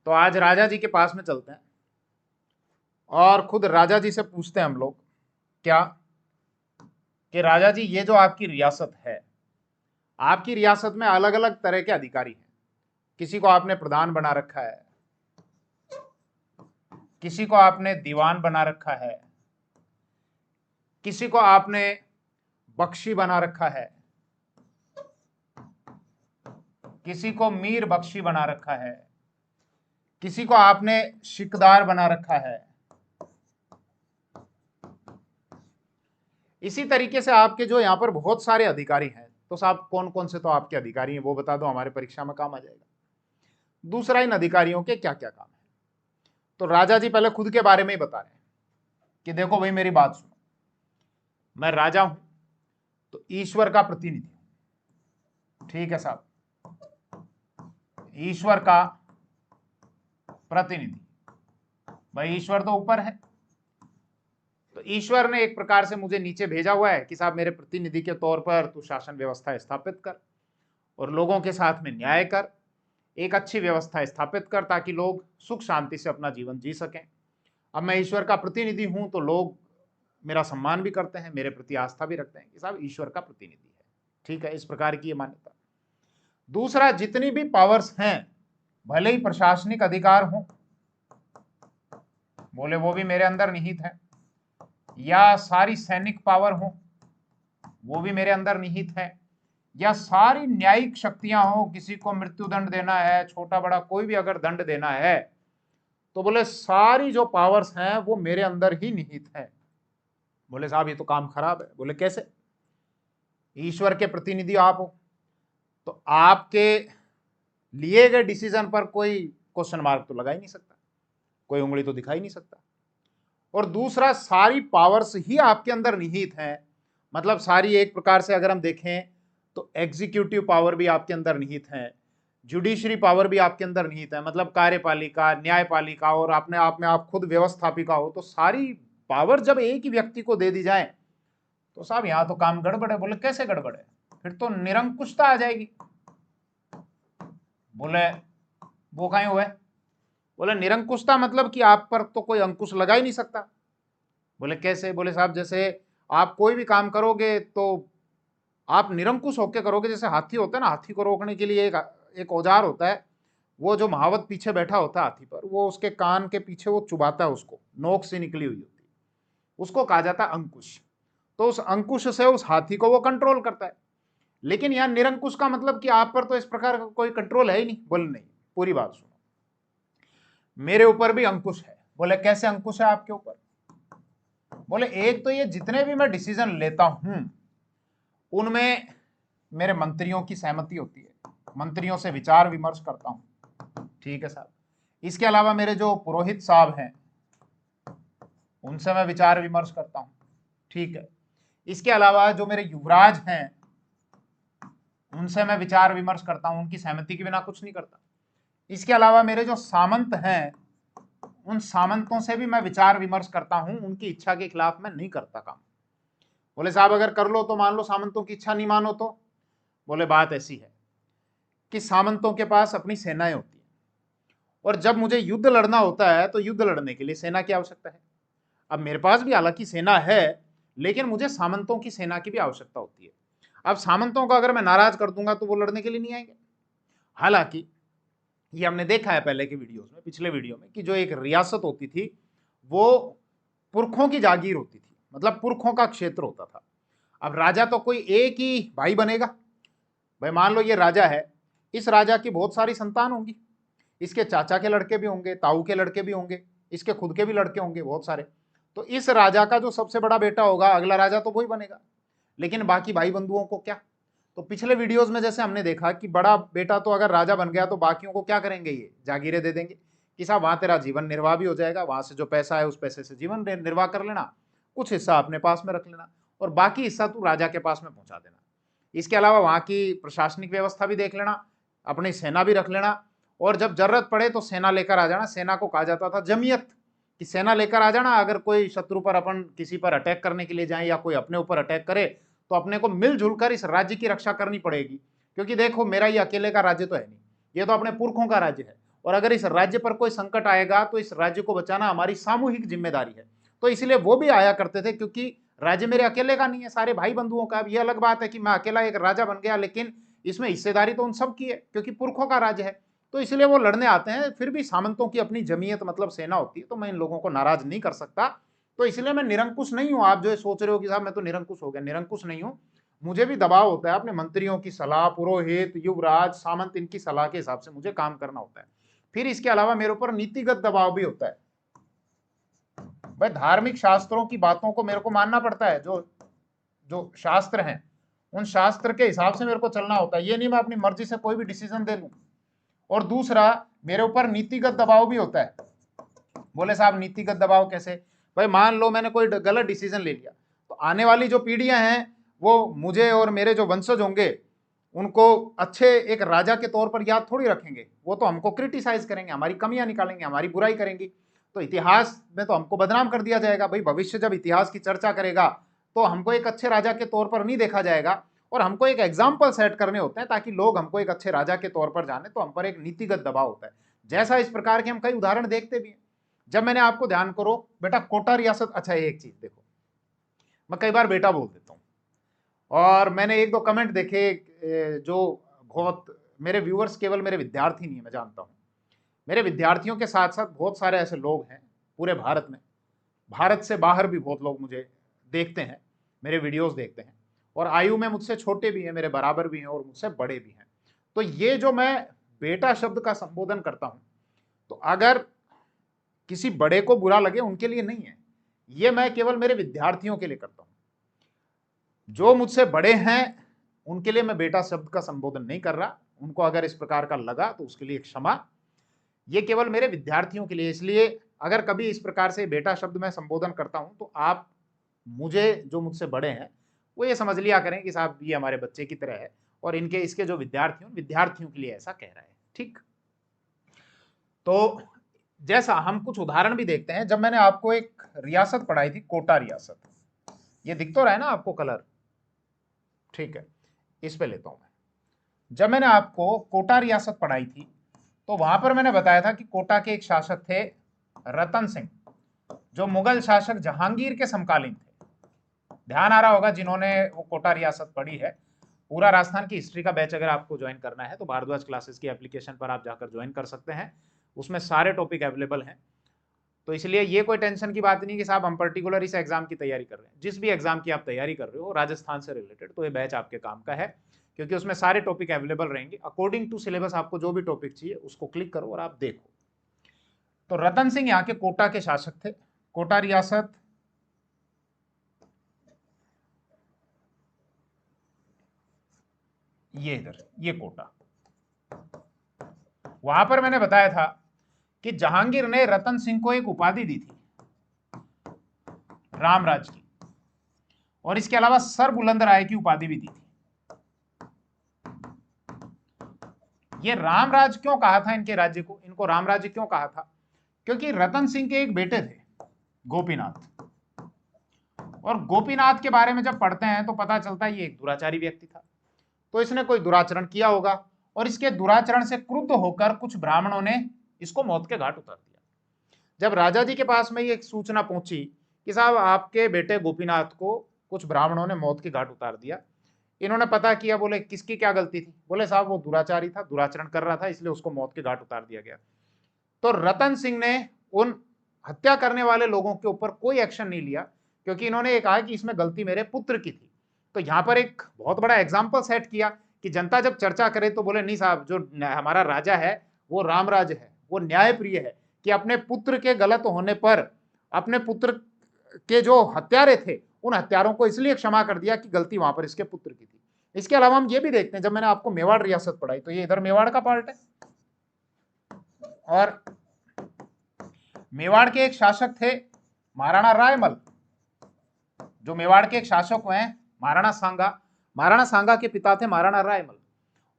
तो आज राजा जी के पास में चलते हैं और खुद राजा जी से पूछते हैं हम लोग क्या कि राजा जी ये जो आपकी रियासत है, आपकी रियासत में अलग अलग तरह के अधिकारी हैं। किसी को आपने प्रधान बना रखा है, किसी को आपने दीवान बना रखा है, किसी को आपने बख्शी बना रखा है, किसी को मीर बख्शी बना रखा है, किसी को आपने शिकदार बना रखा है। इसी तरीके से आपके जो यहाँ पर बहुत सारे अधिकारी हैं, तो साहब कौन कौन से तो आपके अधिकारी हैं वो बता दो, हमारे परीक्षा में काम आ जाएगा। दूसरा, इन अधिकारियों के क्या क्या काम है। तो राजा जी पहले खुद के बारे में ही बता रहे हैं कि देखो भाई मेरी बात सुनो, मैं राजा हूं तो ईश्वर का प्रतिनिधि हूं। ठीक है साहब, ईश्वर का प्रतिनिधि। भाई ईश्वर तो ऊपर है, तो ईश्वर ने एक प्रकार से मुझे नीचे भेजा हुआ है कि साहब मेरे प्रतिनिधि के तौर पर तू शासन व्यवस्था स्थापित कर और लोगों के साथ में न्याय कर, एक अच्छी व्यवस्था स्थापित कर ताकि लोग सुख शांति से अपना जीवन जी सकें। अब मैं ईश्वर का प्रतिनिधि हूं तो लोग मेरा सम्मान भी करते हैं, मेरे प्रति आस्था भी रखते हैं कि साहब ईश्वर का प्रतिनिधि है। ठीक है, इस प्रकार की ये मान्यता। दूसरा, जितनी भी पावर्स हैं, भले ही प्रशासनिक अधिकार हो, बोले वो भी मेरे अंदर निहित है, या सारी सैनिक पावर हो वो भी मेरे अंदर निहित है, या सारी न्यायिक शक्तियां हो, किसी को मृत्यु दंड देना है, छोटा बड़ा कोई भी अगर दंड देना है तो बोले सारी जो पावर्स हैं वो मेरे अंदर ही निहित है। बोले साहब ये तो काम खराब है। बोले कैसे? ईश्वर के प्रतिनिधि आप हो तो आपके लिए गए डिसीजन पर कोई क्वेश्चन मार्क तो लगा ही नहीं सकता, कोई उंगली तो दिखा ही नहीं सकता। और दूसरा, सारी पावर्स ही आपके अंदर निहित हैं, मतलब सारी एक प्रकार से अगर हम देखें तो एग्जीक्यूटिव पावर भी आपके अंदर निहित है, जुडिशरी पावर भी आपके अंदर निहित है, मतलब कार्यपालिका, न्यायपालिका, और अपने आप में आप खुद व्यवस्थापिका हो। तो सारी पावर जब एक ही व्यक्ति को दे दी जाए तो साहब यहां तो काम गड़बड़ है। बोले कैसे गड़बड़ है? फिर तो निरंकुशता आ जाएगी। बोले वो कहीं हुए? बोले निरंकुशता मतलब कि आप पर तो कोई अंकुश लगा ही नहीं सकता। बोले कैसे? बोले साहब जैसे आप कोई भी काम करोगे तो आप निरंकुश होकर करोगे। जैसे हाथी होता है ना, हाथी को रोकने के लिए एक औजार होता है, वो जो महावत पीछे बैठा होता है हाथी पर, वो उसके कान के पीछे वो चुबाता है, उसको नोक से निकली हुई होती है, उसको कहा जाता है अंकुश। तो उस अंकुश से उस हाथी को वो कंट्रोल करता है। लेकिन यहां निरंकुश का मतलब कि आप पर तो इस प्रकार का कोई कंट्रोल है ही नहीं। बोले नहीं, पूरी बात सुनो, मेरे ऊपर भी अंकुश है। बोले कैसे अंकुश है आपके ऊपर? बोले एक तो ये जितने भी मैं डिसीजन लेता हूं उनमें मेरे मंत्रियों की सहमति होती है, मंत्रियों से विचार विमर्श करता हूं। ठीक है साहब। इसके अलावा मेरे जो पुरोहित साहब हैं उनसे मैं विचार विमर्श करता हूं। ठीक है। इसके अलावा जो मेरे युवराज हैं उनसे मैं विचार विमर्श करता हूं, उनकी सहमति के बिना कुछ नहीं करता। इसके अलावा मेरे जो सामंत हैं उन सामंतों से भी मैं विचार विमर्श करता हूं, उनकी इच्छा के खिलाफ मैं नहीं करता काम। बोले साहब अगर कर लो तो मान लो सामंतों की इच्छा नहीं मानो तो? बोले बात ऐसी है कि सामंतों के पास अपनी सेनाएं होती हैं और जब मुझे युद्ध लड़ना होता है तो युद्ध लड़ने के लिए सेना की आवश्यकता है। अब मेरे पास भी हालांकि सेना है, लेकिन मुझे सामंतों की सेना की भी आवश्यकता होती है। अब सामंतों को अगर मैं नाराज कर दूंगा तो वो लड़ने के लिए नहीं आएंगे। हालांकि ये हमने देखा है पहले के वीडियोस में, पिछले वीडियो में, कि जो एक रियासत होती थी वो पुरखों की जागीर होती थी, मतलब पुरखों का क्षेत्र होता था। अब राजा तो कोई एक ही भाई बनेगा। भाई मान लो ये राजा है, इस राजा की बहुत सारी संतान होंगी, इसके चाचा के लड़के भी होंगे, ताऊ के लड़के भी होंगे, इसके खुद के भी लड़के होंगे बहुत सारे। तो इस राजा का जो सबसे बड़ा बेटा होगा, अगला राजा तो वही बनेगा। लेकिन बाकी भाई बंधुओं को क्या? तो पिछले वीडियोस में जैसे हमने देखा कि बड़ा बेटा तो अगर राजा बन गया तो बाकियों को क्या करेंगे? ये जागीरें दे देंगे कि साहब वहां तेरा जीवन निर्वाह भी हो जाएगा, वहां से जो पैसा है उस पैसे से जीवन निर्वाह कर लेना, कुछ हिस्सा अपने पास में रख लेना और बाकी हिस्सा तू राजा के पास में पहुंचा देना। इसके अलावा वहां की प्रशासनिक व्यवस्था भी देख लेना, अपनी सेना भी रख लेना, और जब जरूरत पड़े तो सेना लेकर आ जाना। सेना को कहा जाता था जमीयत, कि सेना लेकर आ जाना, अगर कोई शत्रु पर अपन किसी पर अटैक करने के लिए जाए या कोई अपने ऊपर अटैक करे तो अपने को मिलजुल कर इस राज्य की रक्षा करनी पड़ेगी। क्योंकि देखो मेरा ये अकेले का राज्य तो है नहीं, ये तो अपने पुरखों का राज्य है और अगर इस राज्य पर कोई संकट आएगा तो इस राज्य को बचाना हमारी सामूहिक जिम्मेदारी है। तो इसलिए वो भी आया करते थे, क्योंकि राज्य मेरे अकेले का नहीं है, सारे भाई बंधुओं का। अब ये अलग बात है कि मैं अकेला एक राजा बन गया, लेकिन इसमें हिस्सेदारी तो उन सब की है, क्योंकि पुरखों का राज्य है। तो इसलिए वो लड़ने आते हैं। फिर भी सामंतों की अपनी जमीयत मतलब सेना होती है, तो मैं इन लोगों को नाराज नहीं कर सकता। तो इसलिए मैं निरंकुश नहीं हूं। आप जो सोच रहे हो कि साहब मैं तो निरंकुश हो गया, निरंकुश नहीं हूं। मुझे भी दबाव होता है अपने मंत्रियों की सलाह, पुरोहित, युवराज, सामंत, इनकी सलाह के हिसाब से मुझे काम करना होता है। फिर इसके अलावा मेरे ऊपर नीतिगत दबाव भी होता है। भाई धार्मिक शास्त्रों की बातों को मेरे को मानना पड़ता है। जो जो शास्त्र हैं उन शास्त्र के हिसाब से मेरे को चलना होता है। ये नहीं मैं अपनी मर्जी से कोई भी डिसीजन दे लूं। और दूसरा, मेरे ऊपर नीतिगत दबाव भी होता है। बोले साहब नीतिगत दबाव कैसे? भाई मान लो मैंने कोई गलत डिसीजन ले लिया, तो आने वाली जो पीढ़ियां हैं वो मुझे और मेरे जो वंशज होंगे उनको अच्छे एक राजा के तौर पर याद थोड़ी रखेंगे। वो तो हमको क्रिटिसाइज करेंगे, हमारी कमियां निकालेंगे, हमारी बुराई करेंगी। तो इतिहास में तो हमको बदनाम कर दिया जाएगा। भाई भविष्य जब इतिहास की चर्चा करेगा तो हमको एक अच्छे राजा के तौर पर नहीं देखा जाएगा, और हमको एक एग्जाम्पल सेट करने होते हैं ताकि लोग हमको एक अच्छे राजा के तौर पर जाने। तो हम पर एक नीतिगत दबाव होता है। जैसा इस प्रकार के हम कई उदाहरण देखते भी हैं। जब मैंने आपको, ध्यान करो बेटा, कोटा रियासत, अच्छा एक चीज देखो, मैं कई बार बेटा बोल देता हूँ, और मैंने एक दो कमेंट देखे जो बहुत, मेरे व्यूअर्स केवल मेरे विद्यार्थी नहीं है, मैं जानता हूँ। मेरे विद्यार्थियों के साथ साथ बहुत सारे ऐसे लोग हैं पूरे भारत में, भारत से बाहर भी बहुत लोग मुझे देखते हैं, मेरे वीडियोस देखते हैं, और आयु में मुझसे छोटे भी हैं, मेरे बराबर भी हैं, और मुझसे बड़े भी हैं। तो ये जो मैं बेटा शब्द का संबोधन करता हूं, तो अगर किसी बड़े को बुरा लगे, उनके लिए नहीं है ये, मैं केवल मेरे विद्यार्थियों के लिए करता हूं। जो मुझसे बड़े हैं उनके लिए मैं बेटा शब्द का संबोधन नहीं कर रहा। उनको अगर इस प्रकार का लगा तो उसके लिए क्षमा। ये केवल मेरे विद्यार्थियों के लिए। इसलिए अगर कभी इस प्रकार से बेटा शब्द मैं संबोधन करता हूं, तो आप मुझे, जो मुझसे बड़े हैं, वो ये समझ लिया करें कि साहब ये हमारे बच्चे की तरह है, और इनके इसके जो विद्यार्थियों के लिए ऐसा कह रहा है। ठीक। तो जैसा हम कुछ उदाहरण भी देखते हैं। जब मैंने आपको एक रियासत पढ़ाई थी, कोटा रियासत, ये दिख तो रहा है ना आपको कलर? ठीक है, इस पे लेता हूं मैं। जब मैंने आपको कोटा रियासत पढ़ाई थी, तो वहां पर मैंने बताया था कि कोटा के एक शासक थे रतन सिंह, जो मुगल शासक जहांगीर के समकालीन थे। ध्यान आ रहा होगा जिन्होंने वो कोटा रियासत पढ़ी है। पूरा राजस्थान की हिस्ट्री का बैच अगर आपको ज्वाइन करना है तो भारद्वाज क्लासेस की एप्लीकेशन पर आप जाकर ज्वाइन कर सकते हैं। उसमें सारे टॉपिक अवेलेबल हैं। तो इसलिए ये कोई टेंशन की बात नहीं कि साहब हम पर्टिकुलर इस एग्जाम की तैयारी कर रहे हैं। जिस भी एग्जाम की आप तैयारी कर रहे हो राजस्थान से रिलेटेड, तो ये बैच आपके काम का है, क्योंकि उसमें सारे टॉपिक अवेलेबल रहेंगे अकॉर्डिंग टू सिलेबस। आपको जो भी टॉपिक चाहिए उसको क्लिक करो और आप देखो। तो रतन सिंह यहाँ के कोटा के शासक थे। कोटा रियासत ये इधर, ये कोटा। वहां पर मैंने बताया था कि जहांगीर ने रतन सिंह को एक उपाधि दी थी, रामराज की, और इसके अलावा सर बुलंद राय की उपाधि भी दी थी। ये रामराज क्यों कहा था इनके राज्य को? इनको रामराज्य क्यों कहा था? क्योंकि रतन सिंह के एक बेटे थे गोपीनाथ, और गोपीनाथ के बारे में जब पढ़ते हैं तो पता चलता है ये एक दुराचारी व्यक्ति था। तो इसने कोई दुराचरण किया होगा, और इसके दुराचरण से क्रुद्ध होकर कुछ ब्राह्मणों ने इसको मौत के घाट उतार दिया। जब राजा जी के पास में ये एक सूचना पहुंची कि साहब आपके बेटे गोपीनाथ को कुछ ब्राह्मणों ने मौत के घाट उतार दिया, इन्होंने पता किया। बोले किसकी क्या गलती थी? बोले साहब वो दुराचारी था, दुराचरण कर रहा था, इसलिए उसको मौत के घाट उतार दिया गया। तो रतन सिंह ने उन हत्या करने वाले लोगों के ऊपर कोई एक्शन नहीं लिया, क्योंकि इन्होंने ये कहा कि इसमें गलती मेरे पुत्र की थी। तो यहां पर एक बहुत बड़ा एग्जाम्पल सेट किया कि जनता जब चर्चा करे तो बोले नहीं साहब, जो हमारा राजा है वो रामराज है, वो न्यायप्रिय है, कि अपने पुत्र के गलत होने पर अपने पुत्र के जो हत्यारे थे उन हत्यारों को इसलिए क्षमा कर दिया कि गलती वहां पर इसके पुत्र की थी। इसके अलावा हम ये भी देखते हैं, जब मैंने आपको मेवाड़ रियासत पढ़ाई, तो ये इधर मेवाड़ का पार्ट है, और मेवाड़ के एक शासक थे महाराणा रायमल। जो मेवाड़ के एक शासक हुए हैं महाराणा सांगा, महाराणा सांगा के पिता थे महाराणा रायमल।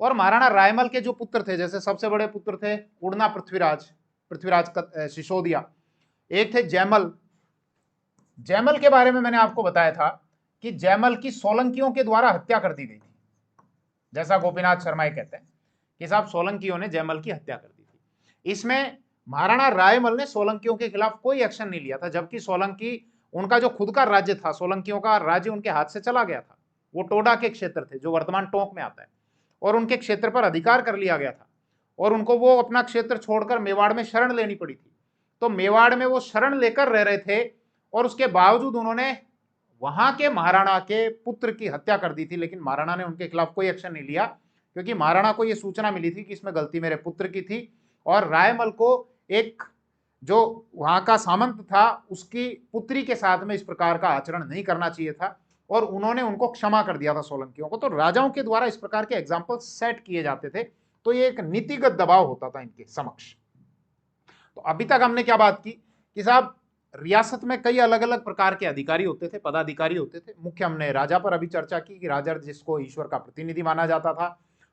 और महाराणा रायमल के जो पुत्र थे, जैसे सबसे बड़े पुत्र थे उड़ना पृथ्वीराज, पृथ्वीराज सिसोदिया। एक थे जयमल। जयमल के बारे में मैंने आपको बताया था कि जयमल की सोलंकियों के द्वारा हत्या कर दी गई थी। जैसा गोपीनाथ शर्मा कहते हैं कि साहब सोलंकियों ने जयमल की हत्या कर दी थी। इसमें महाराणा रायमल ने सोलंकियों के खिलाफ कोई एक्शन नहीं लिया था, जबकि सोलंकी उनका जो खुद का राज्य था, सोलंकियों का राज्य उनके हाथ से चला गया था। वो टोडा के क्षेत्र थे जो वर्तमान टोंक में आता है, और उनके क्षेत्र पर अधिकार कर लिया गया था, और उनको वो अपना क्षेत्र छोड़कर मेवाड़ में शरण लेनी पड़ी थी। तो मेवाड़ में वो शरण लेकर रह रहे थे, और उसके बावजूद उन्होंने वहां के महाराणा के पुत्र की हत्या कर दी थी, लेकिन महाराणा ने उनके खिलाफ कोई एक्शन नहीं लिया, क्योंकि महाराणा को यह सूचना मिली थी कि इसमें गलती मेरे पुत्र की थी, और रायमल को एक जो वहां का सामंत था उसकी पुत्री के साथ में इस प्रकार का आचरण नहीं करना चाहिए था, और उन्होंने उनको क्षमा कर दिया था सोलंकियों को। तो राजाओं के द्वारा इस प्रकार के एग्जाम्पल सेट किए जाते थे, तो ये एक नीतिगत दबाव होता था इनके समक्ष। तो अभी तक हमने क्या बात की कि साहब रियासत में कई अलग अलग प्रकार के अधिकारी होते थे, पदाधिकारी होते थे। मुख्य हमने राजा पर अभी चर्चा की कि राजा जिसको ईश्वर का प्रतिनिधि माना जाता था,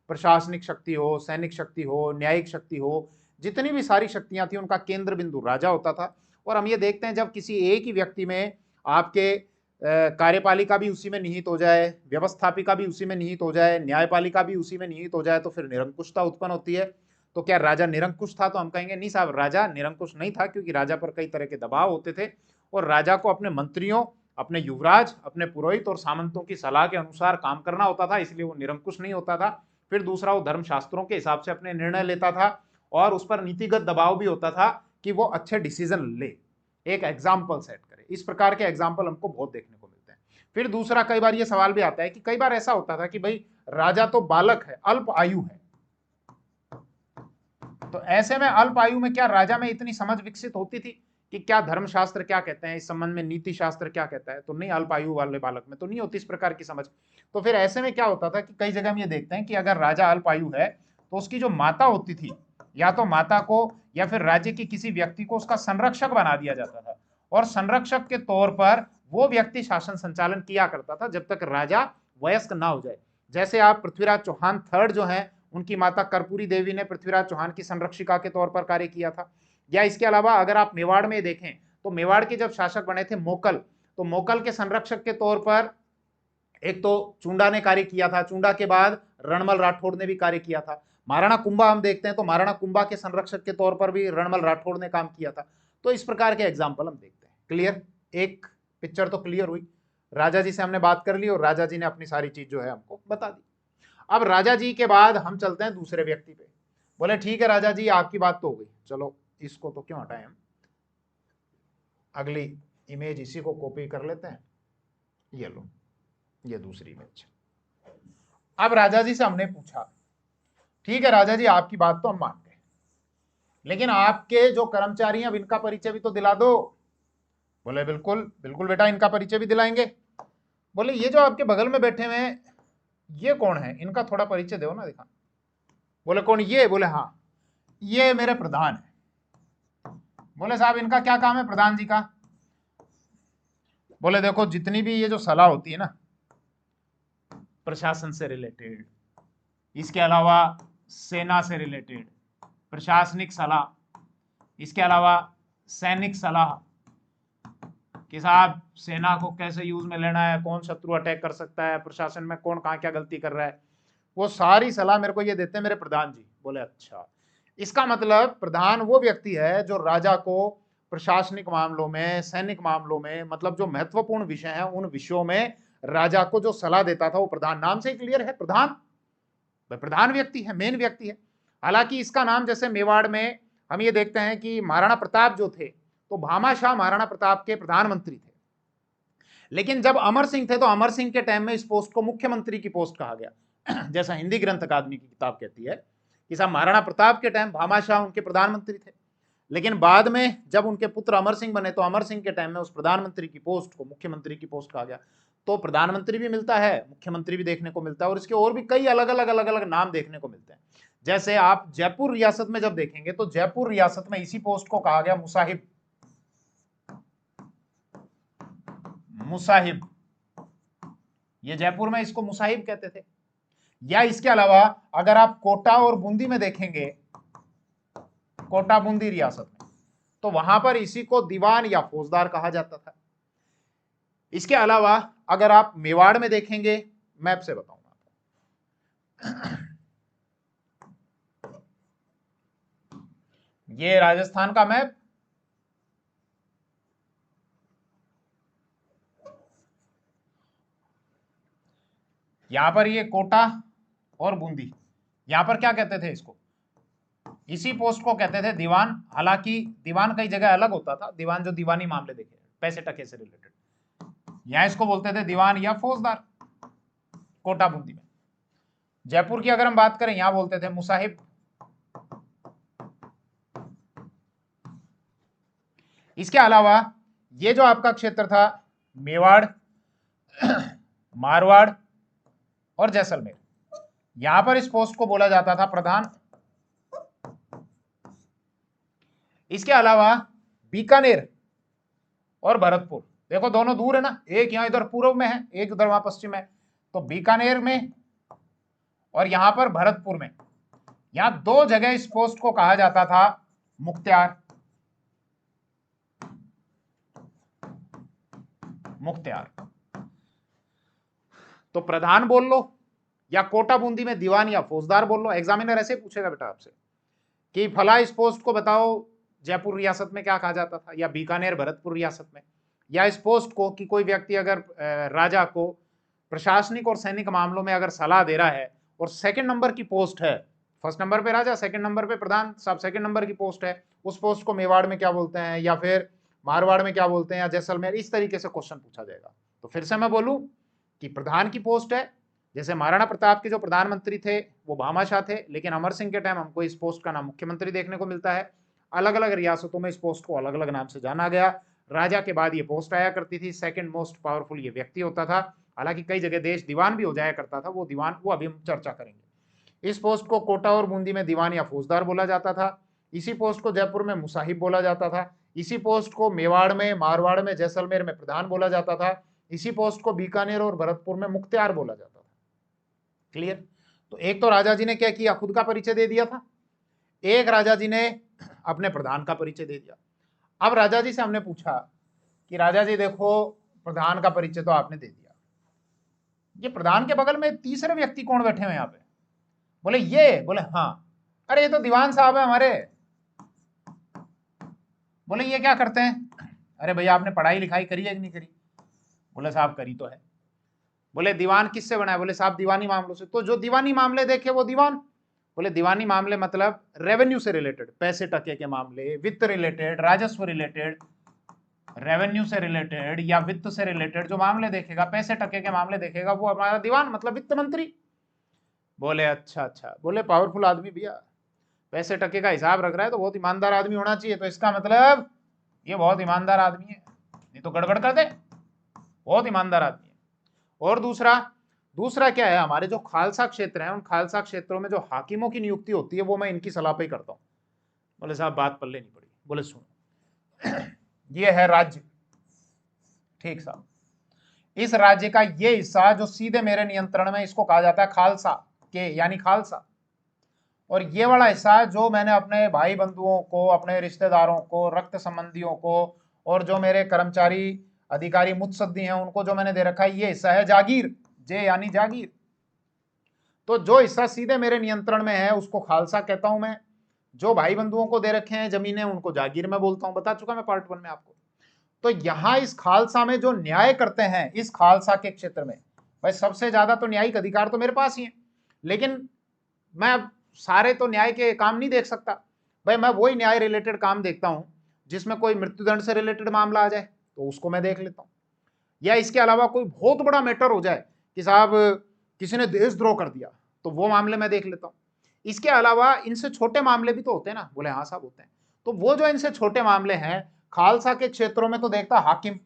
प्रशासनिक शक्ति हो, सैनिक शक्ति हो, न्यायिक शक्ति हो, जितनी भी सारी शक्तियां थी उनका केंद्र बिंदु राजा होता था। और हम ये देखते हैं जब किसी एक ही व्यक्ति में आपके कार्यपालिका भी उसी में निहित हो जाए, व्यवस्थापिका भी उसी में निहित हो जाए, न्यायपालिका भी उसी में निहित हो जाए, तो फिर निरंकुशता उत्पन्न होती है। तो क्या राजा निरंकुश था? तो हम कहेंगे नहीं साहब, राजा निरंकुश नहीं था, क्योंकि राजा पर कई तरह के दबाव होते थे, और राजा को अपने मंत्रियों, अपने युवराज, अपने पुरोहित और सामंतों की सलाह के अनुसार काम करना होता था, इसलिए वो निरंकुश नहीं होता था। फिर दूसरा, वो धर्मशास्त्रों के हिसाब से अपने निर्णय लेता था, और उस पर नीतिगत दबाव भी होता था कि वो अच्छे डिसीजन ले, एक एग्जाम्पल सेट करे। इस प्रकार के एग्जाम्पल हमको बहुत देखने को मिलते हैं। फिर दूसरा, कई बार ये सवाल भी आता है कि कई बार ऐसा होता था कि भाई राजा तो बालक है, अल्प आयु है, तो ऐसे में अल्प आयु में क्या राजा में इतनी समझ विकसित होती थी कि क्या धर्मशास्त्र क्या कहते हैं इस संबंध में, नीति शास्त्र क्या कहता है? तो नहीं, अल्प आयु वाले बालक में तो नहीं होती इस प्रकार की समझ। तो फिर ऐसे में क्या होता था कि कई जगह हम ये देखते हैं कि अगर राजा अल्प आयु है तो उसकी जो माता होती थी, या तो माता को या फिर राज्य की किसी व्यक्ति को उसका संरक्षक बना दिया जाता था, और संरक्षक के तौर पर वो व्यक्ति शासन संचालन किया करता था जब तक राजा वयस्क ना हो जाए। जैसे आप पृथ्वीराज चौहान थर्ड जो है, उनकी माता कर्पूरी देवी ने पृथ्वीराज चौहान की संरक्षिका के तौर पर कार्य किया था। या इसके अलावा अगर आप मेवाड़ में देखें तो मेवाड़ के जब शासक बने थे मोकल, तो मोकल के संरक्षक के तौर पर एक तो चुंडा ने कार्य किया था, चुंडा के बाद रणमल राठौड़ ने भी कार्य किया था। महाराणा कुंभा हम देखते हैं तो महाराणा कुंभा के संरक्षक के तौर पर भी रणमल राठौड़ ने काम किया था। तो इस प्रकार के एग्जाम्पल हम देखते हैं। क्लियर? एक पिक्चर तो क्लियर हुई। राजा जी से हमने बात कर ली और राजा जी ने अपनी सारी चीज जो है हमको बता दी। अब राजा जी के बाद हम चलते हैं दूसरे व्यक्ति पे। बोले ठीक है राजा जी, आपकी बात तो हो गई, चलो इसको तो क्यों हटाएं हम, अगली इमेज इसी को कॉपी कर लेते हैं। ये लो, ये दूसरी इमेज। अब राजा जी से हमने पूछा ठीक है राजा जी, आपकी बात तो हम मान गए, लेकिन आपके जो कर्मचारी हैं अब इनका परिचय भी तो दिला दो। बोले बिल्कुल बिल्कुल बेटा, इनका परिचय भी दिलाएंगे। बोले ये जो आपके बगल में बैठे हुए हैं ये कौन है, इनका थोड़ा परिचय दो ना, दिखा। बोले कौन ये? बोले हाँ, ये मेरे प्रधान है। बोले साहब इनका क्या काम है प्रधान जी का? बोले देखो, जितनी भी ये जो सलाह होती है ना प्रशासन से रिलेटेड, इसके अलावा सेना से रिलेटेड प्रशासनिक सलाह, इसके अलावा सैनिक सलाह कि साहब सेना को कैसे यूज में लेना है, कौन शत्रु अटैक कर सकता है, प्रशासन में कौन कहाँ क्या गलती कर रहा है, वो सारी सलाह मेरे को ये देते हैं मेरे प्रधान जी। बोले अच्छा, इसका मतलब प्रधान वो व्यक्ति है जो राजा को प्रशासनिक मामलों में, सैनिक मामलों में, मतलब जो महत्वपूर्ण विषय हैं उन विषयों में राजा को जो सलाह देता था वो प्रधान। नाम से ही क्लियर है, प्रधान प्रधान व्यक्ति है, मेन व्यक्ति है। हालांकि इसका नाम जैसे मेवाड़ में हम ये देखते हैं कि महाराणा प्रताप जो थे तो भामाशाह महाराणा प्रताप के प्रधानमंत्री थे, लेकिन जब अमर सिंह थे तो अमर सिंह के टाइम में इस पोस्ट को मुख्यमंत्री की पोस्ट कहा गया। जैसा हिंदी ग्रंथ अकादमी की किताब कहती है कि साहब महाराणा प्रताप के टाइम भामाशाह उनके प्रधानमंत्री थे, लेकिन बाद में जब उनके पुत्र अमर सिंह बने तो अमर सिंह के टाइम में उस प्रधानमंत्री की पोस्ट को मुख्यमंत्री की पोस्ट कहा गया। तो प्रधानमंत्री भी मिलता है, मुख्यमंत्री भी देखने को मिलता है, और इसके और भी कई अलग अलग नाम देखने को मिलते हैं। जैसे आप जयपुर रियासत में जब देखेंगे तो जयपुर रियासत में इसी पोस्ट को कहा गया मुसाहिब। मुसाहिब, ये जयपुर में इसको मुसाहिब कहते थे। या इसके अलावा अगर आप कोटा और बूंदी में देखेंगे, कोटा बूंदी रियासत में, तो वहां पर इसी को दीवान या फौजदार कहा जाता था। इसके अलावा अगर आप मेवाड़ में देखेंगे, मैप से बताऊंगा आपको, ये राजस्थान का मैप, यहां पर ये कोटा और बूंदी, यहां पर क्या कहते थे इसको, इसी पोस्ट को कहते थे दीवान। हालांकि दीवान कई जगह अलग होता था, दीवान जो दीवानी मामले देखे पैसे टके से रिलेटेड, यहां इसको बोलते थे दीवान या फौजदार, कोटा बूंदी में। जयपुर की अगर हम बात करें, यहां बोलते थे मुसाहिब। इसके अलावा ये जो आपका क्षेत्र था मेवाड़, मारवाड़ और जैसलमेर, यहां पर इस पोस्ट को बोला जाता था प्रधान। इसके अलावा बीकानेर और भरतपुर, देखो दोनों दूर है ना, एक यहां इधर पूर्व में है, एक उधर वहां पश्चिम में, तो बीकानेर में और यहां पर भरतपुर में, यहां दो जगह इस पोस्ट को कहा जाता था मुख्तियार। मुख्तियार तो प्रधान बोल लो, या कोटा बूंदी में दीवान या फौजदार बोल लो। एग्जामिनर ऐसे पूछेगा बेटा आपसे कि फला इस पोस्ट को बताओ जयपुर रियासत में क्या कहा जाता था, या बीकानेर भरतपुर रियासत में, या इस पोस्ट को कि कोई व्यक्ति अगर राजा को प्रशासनिक और सैनिक मामलों में अगर सलाह दे रहा है और सेकंड नंबर की पोस्ट है, फर्स्ट नंबर पे राजा, सेकंड नंबर पे प्रधान, सब सेकंड नंबर की पोस्ट है, उस पोस्ट को मेवाड़ में क्या बोलते हैं, या फिर मारवाड़ में क्या बोलते हैं, या जैसलमेर, इस तरीके से क्वेश्चन पूछा जाएगा। तो फिर से मैं बोलूं कि प्रधान की पोस्ट है, जैसे महाराणा प्रताप के जो प्रधानमंत्री थे वो भामाशाह थे, लेकिन अमर सिंह के टाइम हमको इस पोस्ट का नाम मुख्यमंत्री देखने को मिलता है। अलग अलग रियासतों में इस पोस्ट को अलग अलग नाम से जाना गया। राजा के बाद ये पोस्ट आया करती थी, सेकंड मोस्ट पावरफुल ये व्यक्ति होता था। हालांकि कई जगह देश दीवान भी हो जाया करता था, वो दीवान वो अभी हम चर्चा करेंगे। इस पोस्ट को कोटा और बूंदी में दीवान या फौजदार बोला जाता था। इसी पोस्ट को जयपुर में मुसाहिब बोला जाता था। इसी पोस्ट को मेवाड़ में, मारवाड़ में, जैसलमेर में प्रधान बोला जाता था। इसी पोस्ट को बीकानेर और भरतपुर में मुख्तियार बोला जाता था। क्लियर? तो एक तो राजा जी ने क्या किया, खुद का परिचय दे दिया था, एक राजा जी ने अपने प्रधान का परिचय दे दिया। अब राजा जी से हमने पूछा कि राजा जी देखो प्रधान का परिचय तो आपने दे दिया, ये प्रधान के बगल में तीसरे व्यक्ति कौन बैठे हुए यहाँ पे? बोले ये, बोले हाँ। अरे ये तो दीवान साहब है हमारे। बोले ये क्या करते हैं? अरे भैया आपने पढ़ाई लिखाई करी है कि नहीं करी? बोले साहब करी तो है। बोले दीवान किससे बना है? बोले साहब दीवानी मामलों से। तो जो दीवानी मामले देखे वो दीवान। बोले दीवानी मामले मतलब रेवेन्यू से रिलेटेड, पैसे टके के मामले, वित्त रिलेटेड, राजस्व रिलेटेड, रेवेन्यू से रिलेटेड या वित्त से रिलेटेड जो मामले देखेगा, पैसे टके के मामले देखेगा, वो हमारा दीवान मतलब वित्त मंत्री। बोले अच्छा अच्छा। बोले पावरफुल आदमी भैया, पैसे टके का हिसाब रख रहा है तो बहुत ईमानदार आदमी होना चाहिए, तो इसका मतलब ये बहुत ईमानदार आदमी है, नहीं तो गड़बड़ कर दे, बहुत ईमानदार आदमी है। और दूसरा क्या है, हमारे जो खालसा क्षेत्र हैं उन खालसा क्षेत्रों में जो हाकिमों की नियुक्ति होती है वो मैं इनकी सलाह पे ही करता हूँ। बोले साहब बात पल्ले नहीं पड़ी। बोले सुनो ये है राज्य, ठीक साहब, इस राज्य का ये हिस्सा जो सीधे मेरे नियंत्रण में, इसको कहा जाता है खालसा के, यानी खालसा। और ये वाला हिस्सा जो मैंने अपने भाई बंधुओं को, अपने रिश्तेदारों को, रक्त संबंधियों को, और जो मेरे कर्मचारी अधिकारी मुत्सद्दी हैं उनको जो मैंने दे रखा है, ये हिस्सा है जागीर, जे यानी जागीर। तो जो हिस्सा सीधे मेरे नियंत्रण में है उसको खालसा कहता हूं मैं। जो भाई बंधुओं को दे रखे हैं जमीनें उनको जागीर में बोलता हूं, बता चुका मैं पार्ट 1 में आपको। तो यहां इस खालसा में जो न्याय करते हैं, इस खालसा के क्षेत्र में भाई सबसे ज्यादा तो न्यायिक अधिकार तो मेरे पास ही है, लेकिन मैं सारे तो न्याय के काम नहीं देख सकता भाई। मैं वही न्याय रिलेटेड काम देखता हूं जिसमें कोई मृत्युदंड से रिलेटेड मामला आ जाए तो उसको मैं देख लेता हूं, या इसके अलावा कोई बहुत बड़ा मैटर हो जाए कि साहब किसी ने देशद्रोह कर दिया तो वो मामले मैं देख लेता हूं। इसके अलावा इनसे छोटे मामले भी तो होते हैं ना? बोले हाँ साहब होते हैं। तो वो जो इनसे छोटे मामले हैं खालसा के क्षेत्रों में तो देखता हाकिम,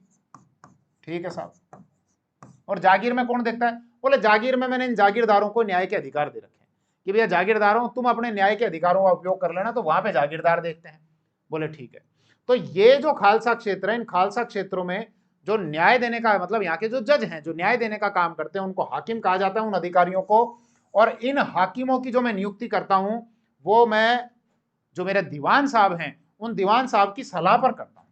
ठीक है साहब। और जागीर में कौन देखता है? बोले जागीर में मैंने इन जागीरदारों को न्याय के अधिकार दे रखे हैं कि भैया जागीरदारों तुम अपने न्याय के अधिकारों का उपयोग कर लेना, तो वहां पे जागीरदार देखते हैं। बोले ठीक है। तो ये जो खालसा क्षेत्र है, इन खालसा क्षेत्रों में जो न्याय देने का, मतलब यहाँ के जो जज हैं जो न्याय देने का काम करते हैं उनको हाकिम कहा जाता है, उन अधिकारियों को। और इन हाकिमों की जो मैं नियुक्ति करता हूं वो मैं, जो मेरे दीवान साहब हैं उन दीवान साहब की सलाह पर करता हूं।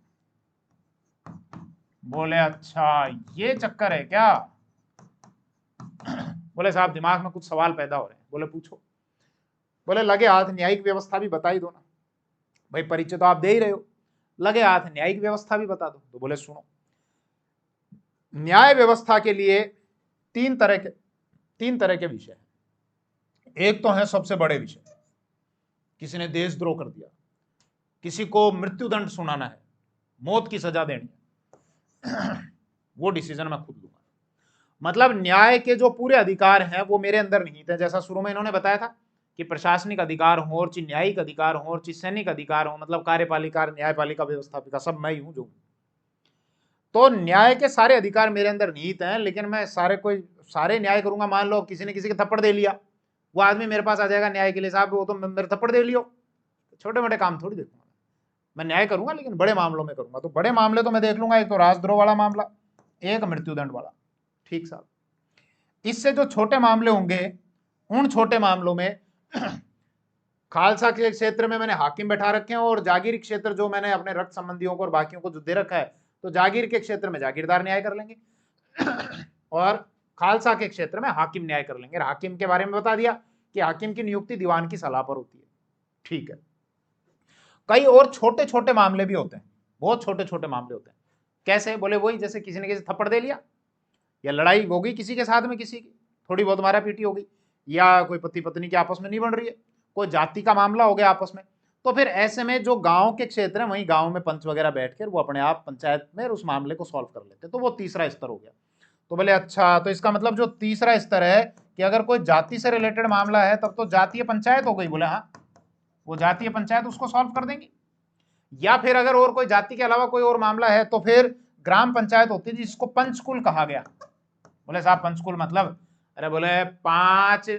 बोले अच्छा ये चक्कर है क्या? बोले साहब दिमाग में कुछ सवाल पैदा हो रहे हैं। बोले पूछो। बोले लगे हाथ न्यायिक व्यवस्था भी बता ही दो ना। भाई परिचय तो आप दे ही रहे हो, लगे हाथ न्यायिक व्यवस्था भी बता दो। तो बोले सुनो, न्याय व्यवस्था के लिए तीन तरह के विषय हैं। एक तो है सबसे बड़े विषय, किसी ने देशद्रोह कर दिया, किसी को मृत्युदंड सुनाना है, मौत की सजा देनी है, वो डिसीजन मैं खुद लूंगा। मतलब न्याय के जो पूरे अधिकार हैं वो मेरे अंदर निहित है। जैसा शुरू में इन्होंने बताया था कि प्रशासनिक अधिकार हो और न्यायिक अधिकार हो और सैनिक अधिकार हो, मतलब कार्यपालिका, न्यायपालिका, व्यवस्थापिका, सब मैं ही हूं जो। तो न्याय के सारे अधिकार मेरे अंदर निहित हैं, लेकिन मैं सारे न्याय करूंगा। मान लो किसी ने किसी के थप्पड़ दे लिया, वो आदमी मेरे पास आ जाएगा न्याय के लिए, साहब वो तो मेरे थप्पड़ दे लियो। छोटे मोटे काम थोड़ी देखूंगा मैं, न्याय करूंगा लेकिन बड़े मामलों में करूंगा। तो बड़े मामले तो मैं देख लूंगा, एक तो राजद्रोह वाला मामला, एक मृत्युदंड वाला। ठीक साहब, इससे जो छोटे मामले होंगे, उन छोटे मामलों में खालसा के क्षेत्र में मैंने हाकिम बैठा रखे हैं, और जागीर क्षेत्र जो मैंने अपने रक्त संबंधियों को और बाकियों को जो दे रखा है, तो जागीर के क्षेत्र में जागीरदार न्याय कर लेंगे और खालसा के क्षेत्र में हाकिम न्याय कर लेंगे। हाकिम के बारे में बता दिया कि हाकिम की नियुक्ति दीवान की सलाह पर होती है। ठीक है, कई और छोटे छोटे मामले भी होते हैं, बहुत छोटे छोटे मामले होते हैं। कैसे? बोले वही, जैसे किसी ने किसी थप्पड़ दे लिया, या लड़ाई हो गई किसी के साथ में, किसी की थोड़ी बहुत मारा पीटी हो गई, या कोई पति पत्नी की आपस में नहीं बन रही है, कोई जाति का मामला हो गया आपस में, तो फिर ऐसे में जो गांव के क्षेत्र है, वहीं गांव में पंच वगैरह बैठकर वो अपने आप पंचायत में उस मामले को सॉल्व कर लेते, तो वो तीसरा स्तर हो गया। तो बोले अच्छा, तो इसका मतलब जो तीसरा स्तर है कि अगर कोई जाति से रिलेटेड मामला है तब तो जातीय पंचायत हो गई। बोले हाँ, वो जातीय पंचायत उसको सॉल्व कर देंगी। या फिर अगर और कोई जाति के अलावा कोई और मामला है तो फिर ग्राम पंचायत होती है, जिसको पंचकुल कहा गया। बोले साहब पंचकुल मतलब? अरे बोले 5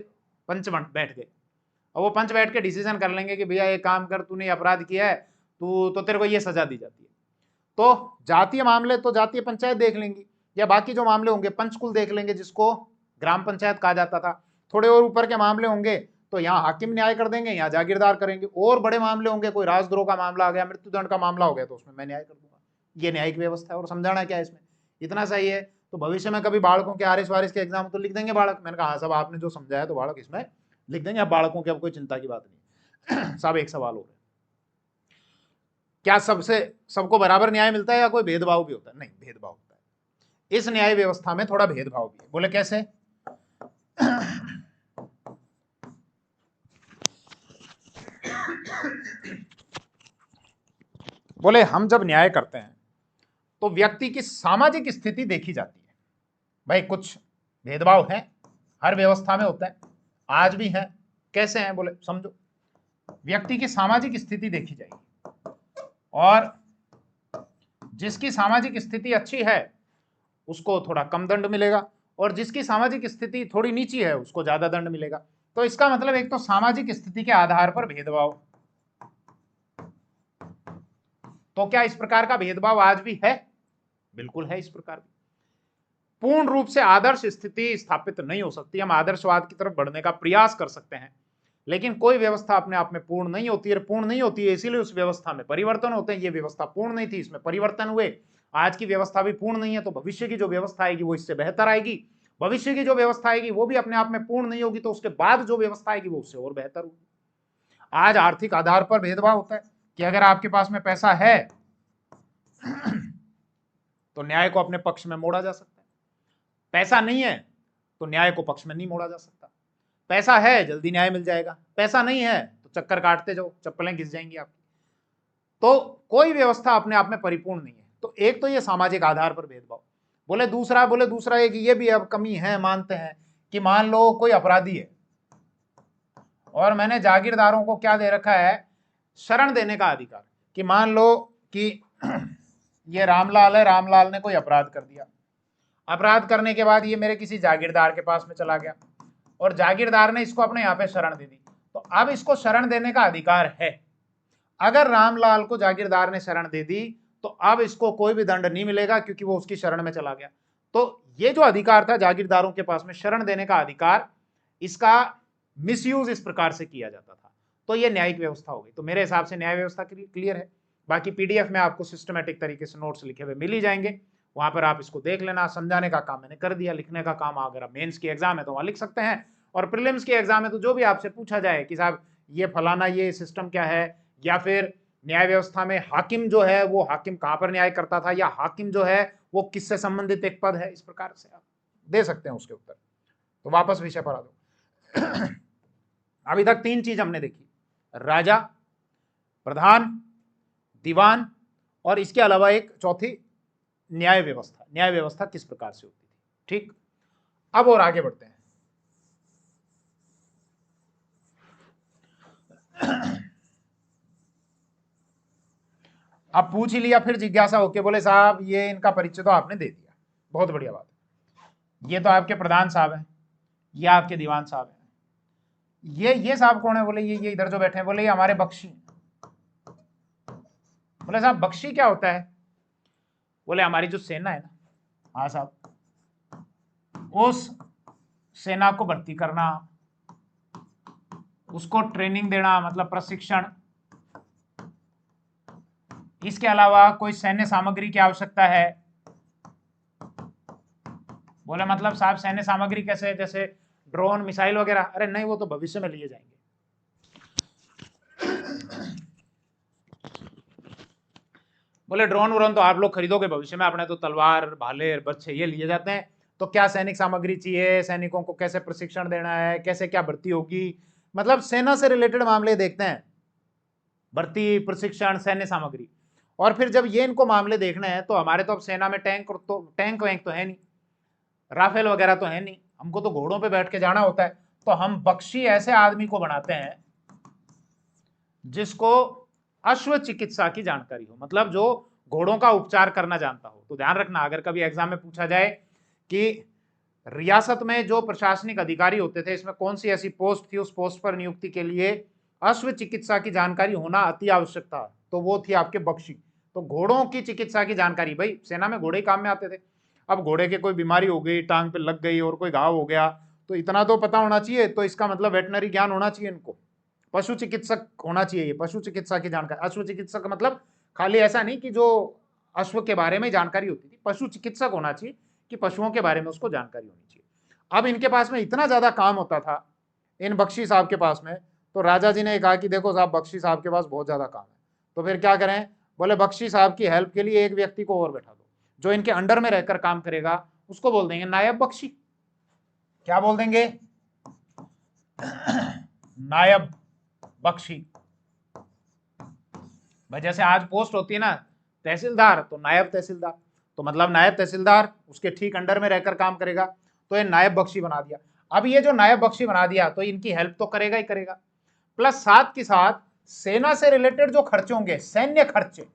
पंच बैठ गए, और वो पंच बैठ के डिसीजन कर लेंगे कि भैया ये काम कर, तूने अपराध किया है, तू तो तेरे को ये सजा दी जाती है। तो जातीय मामले तो जातीय पंचायत देख लेंगी, या बाकी जो मामले होंगे पंचकुल देख लेंगे, जिसको ग्राम पंचायत कहा जाता था। थोड़े और ऊपर के मामले होंगे तो यहाँ हाकिम न्याय कर देंगे, यहाँ जागीरदार करेंगे। और बड़े मामले होंगे, कोई राजद्रोह का मामला आ गया, मृत्युदंड का मामला हो गया, तो उसमें मैं न्याय कर दूंगा। ये न्यायिक व्यवस्था है। और समझाना क्या है इसमें, इतना सही है। तो भविष्य में कभी बालकों के आरिश वारिश के एग्जाम तो लिख देंगे बालक। मैंने कहा हाँ साहब, आपने जो समझाया तो बालक इसमें लिख देंगे। अब बालकों की अब कोई चिंता की बात नहीं। साहब एक सवाल हो रहा है, क्या सबको बराबर न्याय मिलता है या कोई भेदभाव भी होता है? नहीं, भेदभाव होता है। इस न्याय व्यवस्था में थोड़ा भेदभाव भी है। बोले कैसे? बोले हम जब न्याय करते हैं तो व्यक्ति की सामाजिक स्थिति देखी जाती है। भाई कुछ भेदभाव है, हर व्यवस्था में होता है, आज भी है। कैसे हैं? बोले समझो, व्यक्ति की सामाजिक स्थिति देखी जाएगी, और जिसकी सामाजिक स्थिति अच्छी है उसको थोड़ा कम दंड मिलेगा, और जिसकी सामाजिक स्थिति थोड़ी नीची है उसको ज्यादा दंड मिलेगा। तो इसका मतलब एक तो सामाजिक स्थिति के आधार पर भेदभाव। तो क्या इस प्रकार का भेदभाव आज भी है? बिल्कुल है, इस प्रकार भी। पूर्ण रूप से आदर्श स्थिति स्थापित नहीं हो सकती। हम आदर्शवाद की तरफ बढ़ने का प्रयास कर सकते हैं, लेकिन कोई व्यवस्था अपने आप में पूर्ण नहीं होती है। पूर्ण नहीं होती है इसीलिए उस व्यवस्था में परिवर्तन होते हैं। ये व्यवस्था पूर्ण नहीं थी, इसमें परिवर्तन हुए। आज की व्यवस्था भी पूर्ण नहीं है, तो भविष्य की जो व्यवस्था आएगी वो इससे बेहतर आएगी। भविष्य की जो व्यवस्था आएगी वो भी अपने आप में पूर्ण नहीं होगी, तो उसके बाद जो व्यवस्था आएगी वो उससे और बेहतर होगी। आज आर्थिक आधार पर भेदभाव होता है कि अगर आपके पास में पैसा है तो न्याय को अपने पक्ष में मोड़ा जा सकता है, पैसा नहीं है तो न्याय को पक्ष में नहीं मोड़ा जा सकता। पैसा है जल्दी न्याय मिल जाएगा, पैसा नहीं है तो चक्कर काटते जाओ, चप्पलें घिस जाएंगी आपकी। तो कोई व्यवस्था अपने आप में परिपूर्ण नहीं है। तो एक तो ये सामाजिक आधार पर भेदभाव। बोले दूसरा एक ये भी अब कमी है, मानते हैं कि मान लो कोई अपराधी है और मैंने जागीरदारों को क्या दे रखा है, शरण देने का अधिकार। कि मान लो कि ये रामलाल है, रामलाल ने कोई अपराध कर दिया, अपराध करने के बाद ये मेरे किसी जागीरदार के पास में चला गया, और जागीरदार ने इसको अपने यहाँ पे शरण दे दी, तो अब इसको शरण देने का अधिकार है। अगर रामलाल को जागीरदार ने शरण दे दी तो अब इसको कोई भी दंड नहीं मिलेगा, क्योंकि वो उसकी शरण में चला गया। तो ये जो अधिकार था जागीरदारों के पास में शरण देने का अधिकार, इसका मिसयूज इस प्रकार से किया जाता था। तो ये न्यायिक व्यवस्था हो गई। तो मेरे हिसाब से न्याय व्यवस्था क्लियर है। बाकी पीडीएफ में आपको सिस्टमेटिक तरीके से नोट्स लिखे हुए मिल ही जाएंगे, वहां पर आप इसको देख लेना। समझाने का काम मैंने कर दिया, लिखने का काम अगर आप मेंस की एग्जाम है तो वहां लिख सकते हैं, और प्रीलिम्स की एग्जाम है तो जो भी आपसे पूछा जाए कि साहब ये फलाना ये सिस्टम क्या है, या फिर न्याय व्यवस्था में हाकिम जो है वो हाकिम कहां पर न्याय करता था, या हाकिम जो है वो किससे संबंधित एक पद है, इस प्रकार से आप दे सकते हैं उसके उत्तर। तो वापस विषय पर आ दो। अभी तक 3 चीज हमने देखी, राजा, प्रधान, दीवान, और इसके अलावा एक चौथी न्याय व्यवस्था। न्याय व्यवस्था किस प्रकार से होती थी, ठीक। अब और आगे बढ़ते हैं। अब पूछ ही लिया, फिर जिज्ञासा होके बोले साहब ये इनका परिचय तो आपने दे दिया, बहुत बढ़िया बात है। ये तो आपके प्रधान साहब हैं, ये आपके दीवान साहब हैं, ये साहब कौन है, बोले ये इधर जो बैठे हैं, बोले ये हमारे बख्शी। बोले साहब बख्शी क्या होता है, बोले हमारी जो सेना है ना, हाँ साहब, उस सेना को भर्ती करना, उसको ट्रेनिंग देना, मतलब प्रशिक्षण, इसके अलावा कोई सैन्य सामग्री की आवश्यकता है। बोले मतलब साहब सैन्य सामग्री कैसे, जैसे ड्रोन, मिसाइल वगैरह? अरे नहीं, वो तो भविष्य में लिए जाएंगे। बोले ड्रोन व्रोन तो आप लोग खरीदोगे भविष्य में, आपने तो तलवार, भाले, बर्छे ये लिए जाते हैं, तो क्या सैनिक सामग्री चाहिए, सैनिकों को कैसे प्रशिक्षण देना है, कैसे क्या भर्ती होगी, मतलब सेना से रिलेटेड मामले देखते हैं, भर्ती, प्रशिक्षण, सैन्य सामग्री। और फिर जब ये इनको मामले देखने हैं, तो हमारे तो अब सेना में टैंक वैंक तो है नहीं, राफेल वगैरह तो है नहीं, हमको तो घोड़ों पे बैठ के जाना होता है। तो हम बख्शी ऐसे आदमी को बनाते हैं जिसको अश्व चिकित्सा की जानकारी हो, मतलब जो घोड़ों का उपचार करना जानता हो। तो ध्यान रखना, अगर कभी एग्जाम में पूछा जाए कि रियासत में जो प्रशासनिक अधिकारी होते थे, इसमें कौन सी ऐसी पोस्ट थी, उस पोस्ट पर नियुक्ति के लिए अश्व चिकित्सा की जानकारी होना अति आवश्यक था, तो वो थी आपके बख्शी। तो घोड़ों की चिकित्सा की जानकारी, भाई सेना में घोड़े काम में आते थे। अब घोड़े के कोई बीमारी हो गई, टांग पे लग गई और कोई घाव हो गया, तो इतना तो पता होना चाहिए। तो इसका मतलब वेटनरी ज्ञान होना चाहिए इनको, पशु चिकित्सक होना चाहिए, पशु चिकित्सा की जानकारी। अश्व चिकित्सक मतलब खाली ऐसा नहीं कि जो अश्व के बारे में जानकारी होती थी, पशु चिकित्सक होना चाहिए कि पशुओं के बारे में उसको जानकारी होनी चाहिए। अब इनके पास में इतना ज्यादा काम होता था, इन बख्शी साहब के पास में, तो राजा जी ने कहा कि देखो साहब बख्शी साहब के पास बहुत ज्यादा काम है, तो फिर क्या करें? बोले बख्शी साहब की हेल्प के लिए एक व्यक्ति को और बैठा दो, जो इनके अंडर में रहकर काम करेगा, उसको बोल देंगे नायब बख्शी। क्या बोल देंगे? नायब बख्शी। भाई जैसे आज पोस्ट होती है ना तहसीलदार, तो नायब तहसीलदार, तो मतलब नायब तहसीलदार उसके ठीक अंडर में रहकर काम करेगा, तो ये नायब बख्शी बना दिया। अब ये जो नायब बख्शी बना दिया, तो इनकी हेल्प तो करेगा ही करेगा, प्लस साथ के साथ सेना से रिलेटेड जो खर्चे होंगे, सैन्य खर्चे,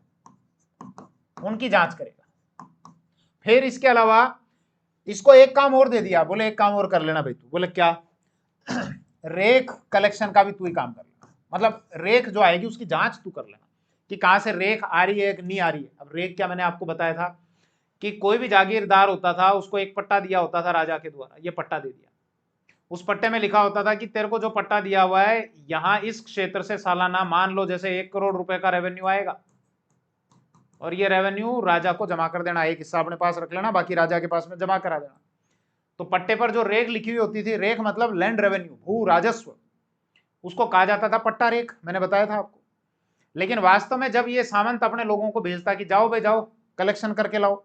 उनकी जांच करेगा। फिर इसके अलावा इसको एक काम और दे दिया, बोले एक काम और कर लेना भाई तू। बोले क्या? रेख कलेक्शन का भी तू ही काम कर लेना, मतलब रेख जो आएगी उसकी जांच तू कर लेना कि कहां से रेख आ रही है कि नहीं आ रही है। अब रेख क्या, मैंने आपको बताया था कि कोई भी जागीरदार होता था उसको एक पट्टा दिया होता था राजा के द्वारा, ये पट्टा दे दिया, उस पट्टे में लिखा होता था कि तेरे को जो पट्टा दिया हुआ है, यहां इस क्षेत्र से सालाना मान लो जैसे 1 करोड़ रुपए का रेवेन्यू आएगा, और ये रेवेन्यू राजा को जमा कर देना, एक हिस्सा अपने पास रख लेना, बाकी राजा के पास में जमा करा देना। तो पट्टे पर जो रेख लिखी हुई होती थी, रेख मतलब लैंड रेवेन्यू, भू राजस्व, उसको कहा जाता था पट्टा रेख, मैंने बताया था आपको। लेकिन वास्तव में जब ये सामंत अपने लोगों को भेजता कि जाओ भाई जाओ कलेक्शन करके लाओ,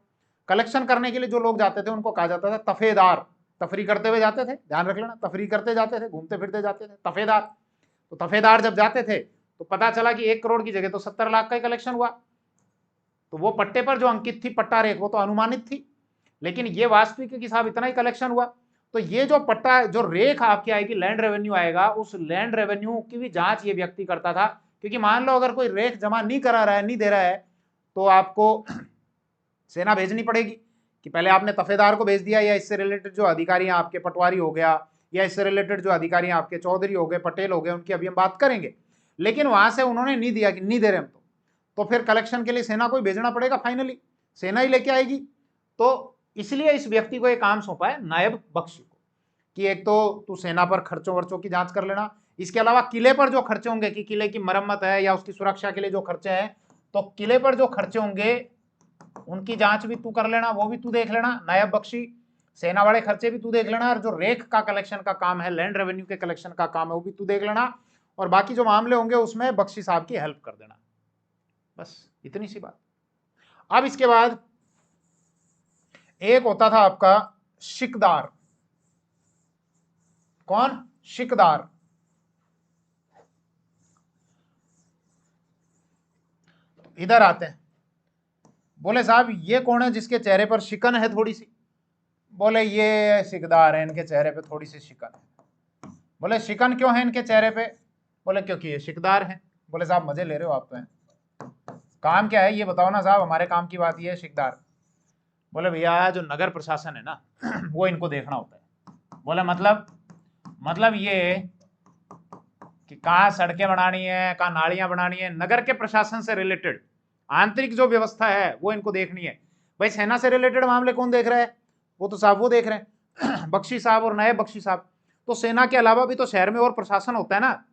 कलेक्शन करने के लिए जो लोग जाते थे उनको कहा जाता था तफेदार। तफरी करते हुए जाते थे, ध्यान रख लेना, तफरी करते जाते थे, घूमते फिरते जाते थे, तफेदार। तो तफेदार जब जाते थे तो पता चला कि 1 करोड़ की जगह तो 70 लाख का ही कलेक्शन हुआ। तो वो पट्टे पर जो अंकित थी पट्टा रेख, वो तो अनुमानित थी, लेकिन ये वास्तविक कि साहब इतना ही कलेक्शन हुआ। तो ये जो पट्टा, जो रेख आपकी आएगी, लैंड रेवेन्यू आएगा, उस लैंड रेवेन्यू की भी जांच ये व्यक्ति करता था। क्योंकि मान लो अगर कोई रेख जमा नहीं करा रहा है, नहीं दे रहा है, तो आपको सेना भेजनी पड़ेगी कि पहले आपने तफेदार को भेज दिया, या इससे रिलेटेड जो अधिकारी हैं आपके, पटवारी हो गया, या इससे रिलेटेड जो अधिकारी हैं आपके चौधरी हो गए, पटेल हो गए, उनकी अभी हम बात करेंगे। लेकिन वहां से उन्होंने नहीं दिया कि नहीं दे रहे हम, तो फिर कलेक्शन के लिए सेना को ही भेजना पड़ेगा, फाइनली सेना ही लेके आएगी। तो इसलिए इस व्यक्ति को एक काम सौंपा है नायब बख्शी को, कि एक तो तू सेना पर खर्चों वर्चों की जांच कर लेना, इसके अलावा किले पर जो खर्चे होंगे, कि किले की मरम्मत है या उसकी सुरक्षा के लिए जो खर्चे हैं, तो किले पर जो खर्चे होंगे उनकी जांच भी तू कर लेना, वो भी तू देख लेना नायब बख्शी। सेना वाले खर्चे भी तू देख लेना, और जो रेख का कलेक्शन का काम है, लैंड रेवेन्यू के कलेक्शन का काम है, वो भी तू देख लेना, और बाकी जो मामले होंगे उसमें बख्शी साहब की हेल्प कर देना। बस इतनी सी बात। अब इसके बाद एक होता था आपका शिकदार। कौन? शिकदार। इधर आते हैं, बोले साहब ये कौन है जिसके चेहरे पर शिकन है थोड़ी सी? बोले ये शिकदार है, इनके चेहरे पे थोड़ी सी शिकन है। बोले शिकन क्यों है इनके चेहरे पे? बोले क्योंकि ये शिकदार है। बोले साहब मजे ले रहे हो आप तो हैं, काम क्या है ये बताओ ना साहब, हमारे काम की बात ये है शिकदार। बोले भैया जो नगर प्रशासन है ना वो इनको देखना होता है। बोले मतलब ये कि कहाँ सड़कें बनानी है, कहाँ नालियां बनानी है, नगर के प्रशासन से रिलेटेड आंतरिक जो व्यवस्था है वो इनको देखनी है। भाई सेना से रिलेटेड मामले कौन देख रहा है? वो तो साहब वो देख रहे हैं बख्शी साहब और नए बख्शी साहब। तो सेना के अलावा भी तो शहर में और प्रशासन होता है ना,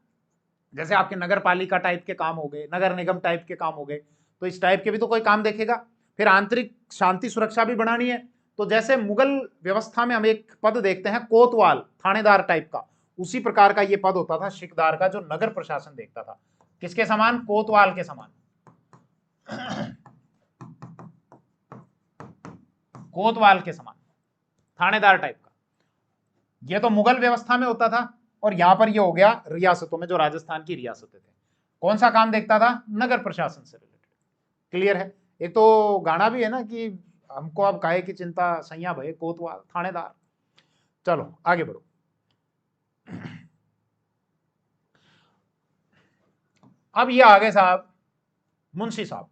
जैसे आपके नगर पालिका टाइप के काम हो गए, नगर निगम टाइप के काम हो गए, तो इस टाइप के भी तो कोई काम देखेगा। फिर आंतरिक शांति सुरक्षा भी बनानी है। तो जैसे मुगल व्यवस्था में हम एक पद देखते हैं कोतवाल, थानेदार टाइप का, उसी प्रकार का ये पद होता था शिकदार का, जो नगर प्रशासन देखता था। किसके समान? कोतवाल के समान, कोतवाल के समान, थानेदार टाइप का। ये तो मुगल व्यवस्था में होता था, और यहां पर ये हो गया रियासतों में, जो राजस्थान की रियासतें थे। कौन सा काम देखता था? नगर प्रशासन से रिलेटेड। क्लियर है? एक तो गाना भी है ना कि हमको अब काहे की चिंता, सैया भये कोतवाल थानेदार। चलो आगे बढ़ो। अब ये आगे साहब मुंशी साहब।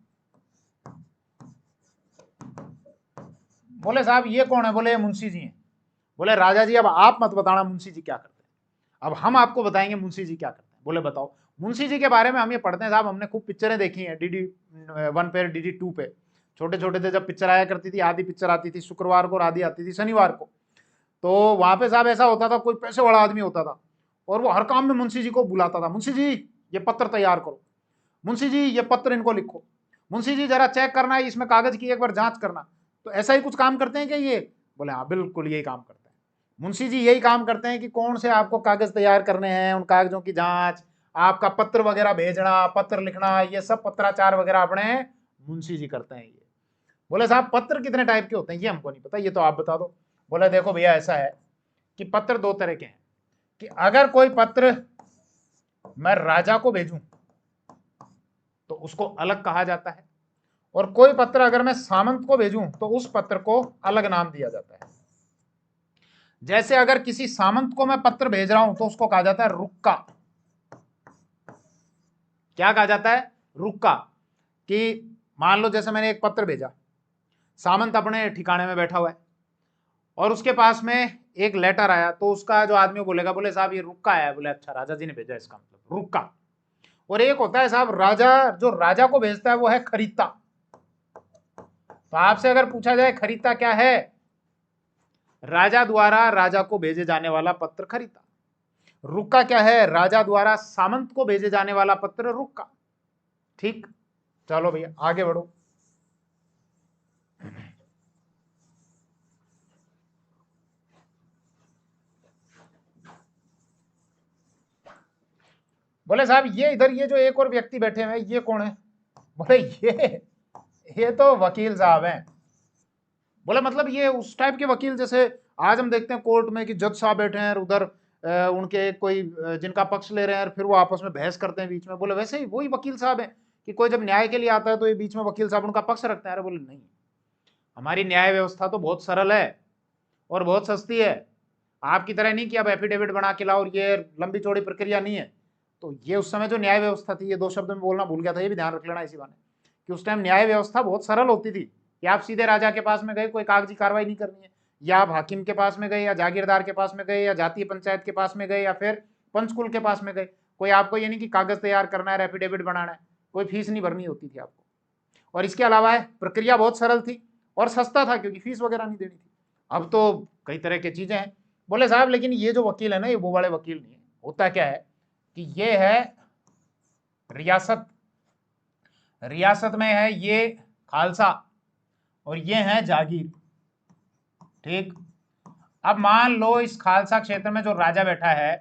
बोले साहब ये कौन है? बोले ये मुंशी जी हैं। बोले राजा जी अब आप मत बताना मुंशी जी क्या करते हैं, अब हम आपको बताएंगे मुंशी जी क्या करते हैं। बोले बताओ। मुंशी जी के बारे में हम ये पढ़ते हैं साहब, हमने खूब पिक्चरें देखी हैं, DD1 पे, DD2 पे। छोटे छोटे थे जब पिक्चर आया करती थी, आधी पिक्चर आती थी शुक्रवार को और आधी आती थी शनिवार को। तो वहां पे साहब ऐसा होता था, कोई पैसे वाला आदमी होता था और वो हर काम में मुंशी जी को बुलाता था। मुंशी जी ये पत्र तैयार करो, मुंशी जी ये पत्र इनको लिखो, मुंशी जी जरा चेक करना है इसमें कागज की एक बार जांच करना। तो ऐसा ही कुछ काम करते हैं क्या ये? बोले हाँ बिल्कुल यही काम करते हैं मुंशी जी, यही काम करते हैं कि कौन से आपको कागज तैयार करने हैं, उन कागजों की जांच, आपका पत्र वगैरह भेजना, पत्र लिखना, ये सब पत्राचार वगैरह अपने मुंशी जी करते हैं ये। बोले साहब पत्र कितने टाइप के होते हैं? ये हमको नहीं पता, ये तो आप बता दो। बोले देखो भैया ऐसा है कि पत्र दो तरह के हैं, कि अगर कोई पत्र मैं राजा को भेजूं तो उसको अलग कहा जाता है, और कोई पत्र अगर मैं सामंत को भेजूं तो उस पत्र को अलग नाम दिया जाता है। जैसे अगर किसी सामंत को मैं पत्र भेज रहा हूं तो उसको कहा जाता है रुक्का। क्या कहा जाता है? रुक्का। कि मान लो जैसे मैंने एक पत्र भेजा, सामंत अपने ठिकाने में बैठा हुआ है और उसके पास में एक लेटर आया, तो उसका जो आदमी बोलेगा, बोले साहब ये रुक्का आया। बोले अच्छा राजा जी ने भेजा, इसका मतलब रुक्का। और एक होता है साहब राजा, जो राजा को भेजता है वो है खरीदता। तो आपसे अगर पूछा जाए खरीदता क्या है? राजा द्वारा राजा को भेजे जाने वाला पत्र खरीदता। रुक्का क्या है? राजा द्वारा सामंत को भेजे जाने वाला पत्र रुक्का। ठीक, चलो भैया आगे बढ़ो। बोले साहब ये इधर ये जो एक और व्यक्ति बैठे हुए हैं ये कौन है? बोले ये तो वकील साहब हैं। बोले मतलब ये उस टाइप के वकील जैसे आज हम देखते हैं कोर्ट में कि जज साहब बैठे हैं और उधर उनके कोई जिनका पक्ष ले रहे हैं और फिर वो आपस में बहस करते हैं बीच में। बोले वैसे ही वही वकील साहब हैं कि कोई जब न्याय के लिए आता है तो ये बीच में वकील साहब उनका पक्ष रखते हैं। अरे बोले नहीं, हमारी न्याय व्यवस्था तो बहुत सरल है और बहुत सस्ती है, आपकी तरह नहीं कि अब एफिडेविट बना के लाओ, और ये लंबी चौड़ी प्रक्रिया नहीं है। तो ये उस समय जो न्याय व्यवस्था थी, ये दो शब्द में बोलना भूल गया था, ये भी ध्यान रख लेना इसी बाने, कि उस टाइम न्याय व्यवस्था बहुत सरल होती थी कि आप सीधे राजा के पास में गए, कोई कागजी कार्रवाई नहीं करनी है, या आप हाकिम के पास में गए, या जागीरदार के पास में गए, या जातीय पंचायत के पास में गए, या फिर पंचकुल के पास में गए। कोई आपको ये नहीं कि कागज तैयार करना है, एफिडेविट बनाना है, कोई फीस नहीं भरनी होती थी आपको। और इसके अलावा प्रक्रिया बहुत सरल थी और सस्ता था क्योंकि फीस वगैरह नहीं देनी थी। अब तो कई तरह की चीजें हैं। बोले साहब लेकिन ये जो वकील है ना, ये वो वाले वकील नहीं है। होता क्या है कि ये है रियासत, रियासत में है ये खालसा और ये है जागीर। ठीक, अब मान लो इस खालसा क्षेत्र में जो राजा बैठा है,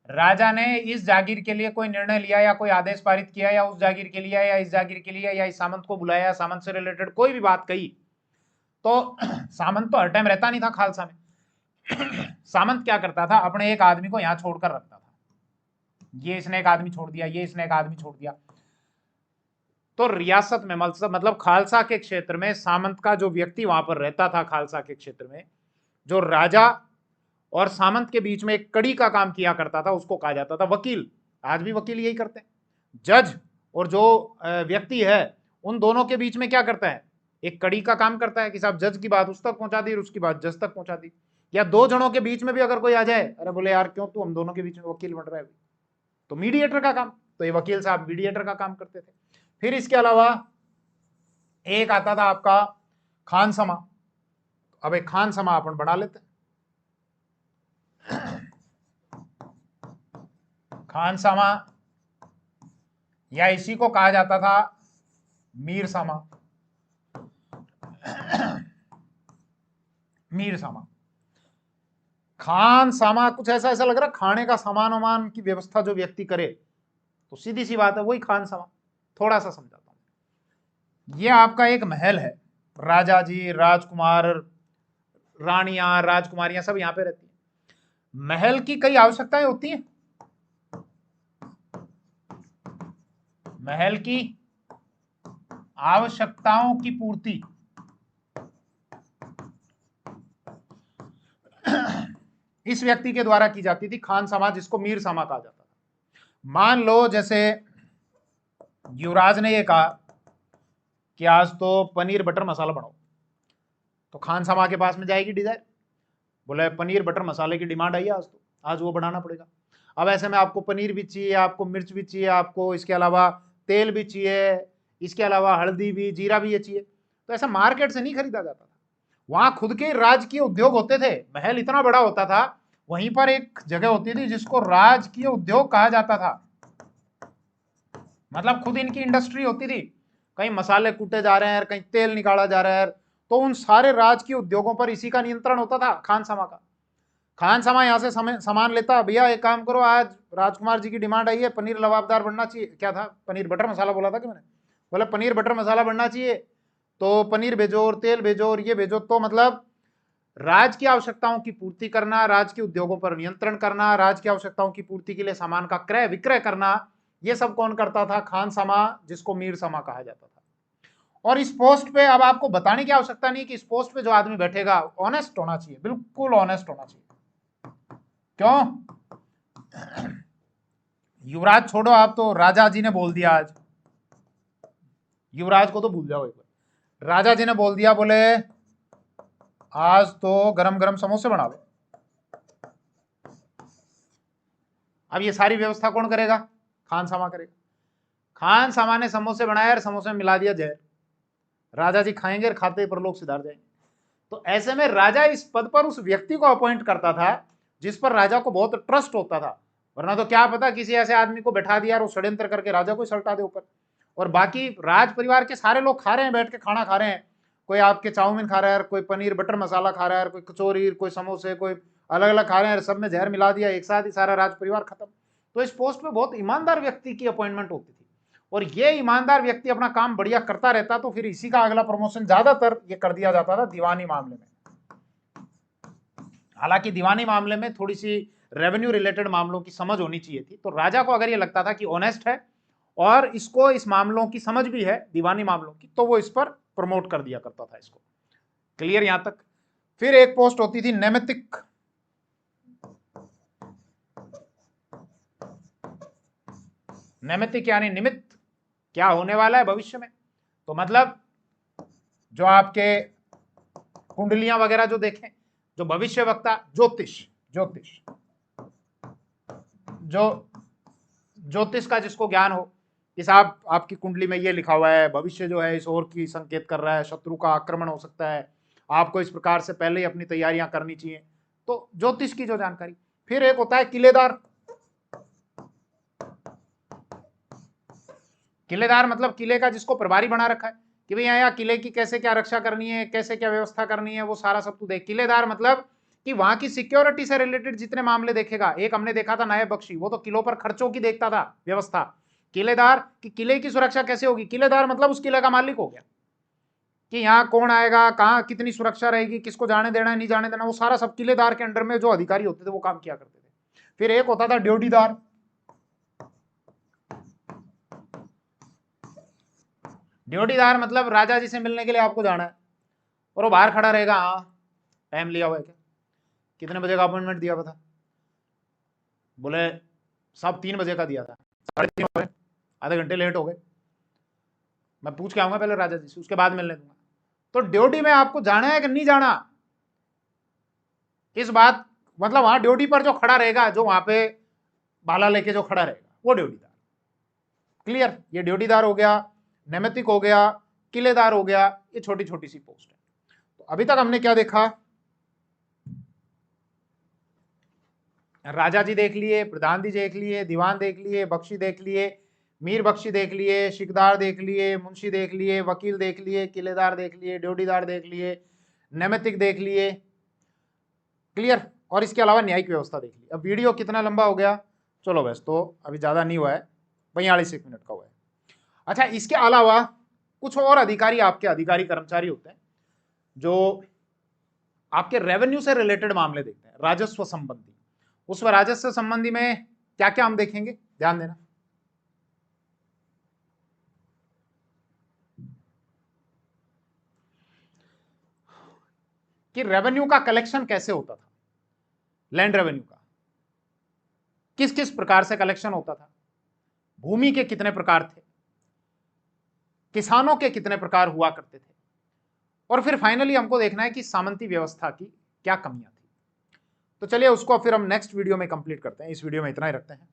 राजा ने इस जागीर के लिए कोई निर्णय लिया या कोई आदेश पारित किया या उस जागीर के लिए या इस जागीर के लिए या इस सामंत को बुलाया, सामंत से रिलेटेड कोई भी बात कही, तो सामंत तो हर टाइम रहता नहीं था खालसा में। सामंत क्या करता था, अपने एक आदमी को यहां छोड़कर रखता था, ये इसने एक आदमी छोड़ दिया, ये इसने एक आदमी छोड़ दिया। तो रियासत में मतलब खालसा के क्षेत्र में सामंत का जो व्यक्ति वहां पर रहता था, खालसा के क्षेत्र में जो राजा और सामंत के बीच में एक कड़ी का काम किया करता था, उसको कहा जाता था वकील। आज भी वकील यही करते हैं। जज और जो व्यक्ति है उन दोनों के बीच में क्या करता है, एक कड़ी का काम करता है कि साहब जज की बात उस तक पहुंचा दी और उसकी बात जज तक पहुंचा दी। या दो जनों के बीच में भी अगर कोई आ जाए, अरे बोले यार क्यों तू हम दोनों के बीच में वकील बन रहा है, तो मीडिएटर का काम, तो ये वकील साहब मीडिएटर का काम करते थे। फिर इसके अलावा एक आता था आपका खानसमा। अब एक खानसमा अपन बना लेते हैं। खानसमा या इसी को कहा जाता था मीरसमा। मीरसमा, खानसमा कुछ ऐसा ऐसा लग रहा है खाने का सामान वामान की व्यवस्था जो व्यक्ति करे, तो सीधी सी बात है वही खानसमा। थोड़ा सा समझाता हूं। यह आपका एक महल है, राजा जी, राजकुमार, रानियां, राजकुमारियां सब यहां पे रहती हैं। महल की कई आवश्यकताएं होती हैं। महल की आवश्यकताओं की पूर्ति इस व्यक्ति के द्वारा की जाती थी, खानसमा, जिसको मीरसमा कहा जाता था। मान लो जैसे युवराज ने ये कहा कि आज तो पनीर बटर मसाला बनाओ, तो खानसमा के पास में जाएगी डिजायर, बोले पनीर बटर मसाले की डिमांड आई है आज, तो आज वो बनाना पड़ेगा। अब ऐसे में आपको पनीर भी चाहिए, आपको मिर्च भी चाहिए, आपको इसके अलावा तेल भी चाहिए, इसके अलावा हल्दी भी, जीरा भी ये चाहिए। तो ऐसा मार्केट से नहीं खरीदा जाता था, वहां खुद के राजकीय उद्योग होते थे। महल इतना बड़ा होता था, वहीं पर एक जगह होती थी जिसको राजकीय उद्योग कहा जाता था। मतलब खुद इनकी इंडस्ट्री होती थी, कहीं मसाले कूटे जा रहे हैं, कहीं तेल निकाला जा रहा है, तो उन सारे राजकीय उद्योगों पर इसी का नियंत्रण होता था खानसमा का। खानसमा यहाँ से सामान लेता, भैया एक काम करो, आज राजकुमार जी की डिमांड आई है, पनीर लबाबदार बनना चाहिए, क्या था, पनीर बटर मसाला बोला था कि मैंने, बोला पनीर बटर मसाला बनना चाहिए, तो पनीर भेजो और तेल भेजो और ये भेजो। तो मतलब राज्य की आवश्यकताओं की पूर्ति करना, राज्य के उद्योगों पर नियंत्रण करना, राज्य की आवश्यकताओं की पूर्ति के लिए सामान का क्रय विक्रय करना, ये सब कौन करता था, खानसमा, जिसको मीरसमा कहा जाता था। और इस पोस्ट पे अब आपको बताने की आवश्यकता नहीं कि इस पोस्ट पे जो आदमी बैठेगा ऑनेस्ट होना चाहिए, बिल्कुल ऑनेस्ट होना चाहिए। क्यों, युवराज छोड़ो, आप तो राजा जी ने बोल दिया, आज युवराज को तो भूल जाओ एक बार, राजा जी ने बोल दिया, बोले आज तो गरम गरम समोसे बना लो। अब ये सारी व्यवस्था कौन करेगा, खानसमा करेगा। खानसमा ने समोसे बनाए और समोसे में मिला दिया जहर, राजा जी खाएंगे और खाते ही परलोक सिधार जाएंगे। तो ऐसे में राजा इस पद पर उस व्यक्ति को अपॉइंट करता था जिस पर राजा को बहुत ट्रस्ट होता था, वरना तो क्या पता किसी ऐसे आदमी को बैठा दिया और वो षड्यंत्र करके राजा को सल्टा दे ऊपर, और बाकी राज परिवार के सारे लोग खा रहे हैं, बैठ के खाना खा रहे हैं, कोई आपके चाउमीन खा रहा है, कोई पनीर बटर मसाला खा रहा है, कोई कचौरी, कोई समोसे, कोई अलग अलग खा रहे हैं, सब में जहर मिला दिया, एक साथ ही सारा राज परिवार खत्म। तो इस पोस्ट पे बहुत ईमानदार व्यक्ति की अपॉइंटमेंट होती थी, और ये ईमानदार व्यक्ति अपना काम बढ़िया करता रहता, तो फिर इसी का अगला प्रमोशन ज्यादातर ये कर दिया जाता था दीवानी मामले में। हालांकि दीवानी मामले में थोड़ी सी रेवेन्यू रिलेटेड मामलों की समझ होनी चाहिए थी, तो राजा को अगर ये लगता था कि ऑनेस्ट है और इसको इस मामलों की समझ भी है, दीवानी मामलों की, तो वो इस पर प्रमोट कर दिया करता था इसको। क्लियर यहां तक। फिर एक पोस्ट होती थी नैमित्तिक। नैमित्तिक यानी निमित्त, क्या होने वाला है भविष्य में। तो मतलब जो आपके कुंडलियां वगैरह जो देखें, जो भविष्य वक्ता, ज्योतिष, ज्योतिष जो ज्योतिष का जिसको ज्ञान हो कि साहब आपकी कुंडली में ये लिखा हुआ है, भविष्य जो है इस ओर की संकेत कर रहा है, शत्रु का आक्रमण हो सकता है, आपको इस प्रकार से पहले ही अपनी तैयारियां करनी चाहिए, तो ज्योतिष की जो जानकारी। फिर एक होता है किलेदार। किलेदार मतलब किले का जिसको प्रभारी बना रखा है कि भाई यहाँ किले की कैसे क्या रक्षा करनी है, कैसे क्या व्यवस्था करनी है, वो सारा सब तू देख। किलेदार मतलब कि वहां की सिक्योरिटी से रिलेटेड जितने मामले देखेगा, एक हमने देखा था नायब बख्शी, वो तो किलों पर खर्चों की देखता था व्यवस्था। किलेदार कि किले की सुरक्षा कैसे होगी, किलेदार मतलब उस किले का मालिक हो गया, कि यहाँ कौन आएगा, कहाँ कितनी सुरक्षा रहेगी, किसको जाने देना है नहीं जाने देना, वो सारा सब किलेदार के अंडर में जो अधिकारी होते थे वो काम किया करते थे। फिर एक होता था ड्योटीदार। ड्योटीदार मतलब राजा जी से मिलने के लिए आपको जाना है और वो बाहर खड़ा रहेगा, हाँ टाइम लिया हुआ है क्या, कितने बजे का अपॉइंटमेंट दिया हुआ था, बोले साहब 3 बजे का दिया था, 3:30 हो गए, आधे घंटे लेट हो गए, मैं पूछ के आऊंगा पहले राजा जी से, उसके बाद मिलने दूंगा। तो ड्यूटी में आपको जाना है कि नहीं जाना, इस बात मतलब वहां ड्यूटी पर जो खड़ा रहेगा, जो वहां पे भाला लेके जो खड़ा रहेगा, वो ड्यूटीदार। क्लियर, ये ड्यूटीदार हो गया, नैमित्तिक हो गया, किलेदार हो गया, ये छोटी छोटी सी पोस्ट है। तो अभी तक हमने क्या देखा, राजा जी देख लिए, प्रधान जी देख लिए, दीवान देख लिए, बख्शी देख लिए, मीर बख्शी देख लिए, शिकदार देख लिए, मुंशी देख लिए, वकील देख लिए, किलेदार देख लिए, ड्योटीदार देख लिए, नैमित्तिक देख लिए। क्लियर, और इसके अलावा न्यायिक व्यवस्था देख ली। अब वीडियो कितना लंबा हो गया, चलो बस, तो अभी ज़्यादा नहीं हुआ है, 42 मिनट का हुआ है। अच्छा, इसके अलावा कुछ और अधिकारी, आपके अधिकारी कर्मचारी होते हैं जो आपके रेवेन्यू से रिलेटेड मामले देखते हैं, राजस्व संबंधी। उस राजस्व संबंधी में क्या क्या हम देखेंगे, ध्यान देना। कि रेवेन्यू का कलेक्शन कैसे होता था, लैंड रेवेन्यू का किस किस प्रकार से कलेक्शन होता था, भूमि के कितने प्रकार थे, किसानों के कितने प्रकार हुआ करते थे, और फिर फाइनली हमको देखना है कि सामंती व्यवस्था की क्या कमियां थी। तो चलिए उसको फिर हम नेक्स्ट वीडियो में कंप्लीट करते हैं, इस वीडियो में इतना ही रखते हैं।